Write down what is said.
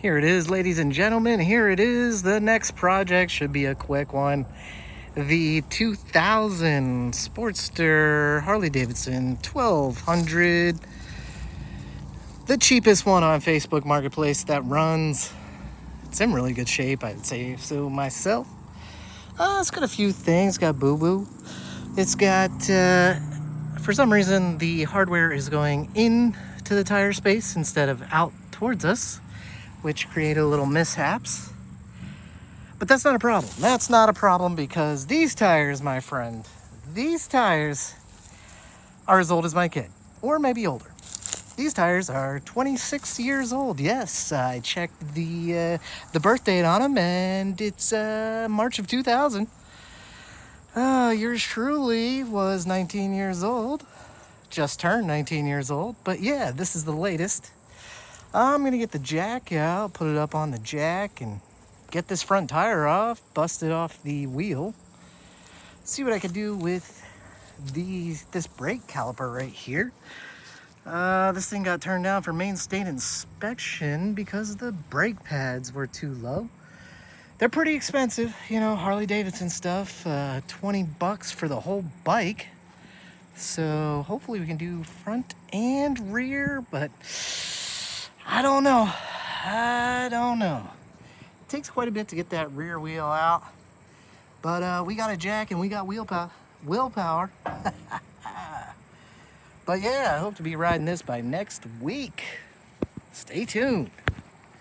Here it is, ladies and gentlemen. Here it is. The next project should be a quick one. The 2000 Sportster Harley Davidson 1200. The cheapest one on Facebook Marketplace that runs. It's in really good shape, I'd say so myself. It's got a few things. It's got boo-boo. It's got, for some reason, the hardware is going into the tire space instead of out towards us, which created a little mishaps. But that's not a problem. That's not a problem because these tires, my friend, these tires are as old as my kid, or maybe older. These tires are 26 years old. Yes, I checked the birth date on them, and it's March of 2000. Yours truly was 19 years old. Just turned 19 years old. But yeah, this is the latest. I'm going to get the jack out, put it up on the jack, and get this front tire off, bust it off the wheel. See what I can do with this brake caliper right here. This thing got turned down for main state inspection because the brake pads were too low. They're pretty expensive, you know, Harley Davidson stuff. $20 for the whole bike. So hopefully we can do front and rear, but I don't know. It takes quite a bit to get that rear wheel out. But we got a jack and we got willpower. But yeah, I hope to be riding this by next week. Stay tuned.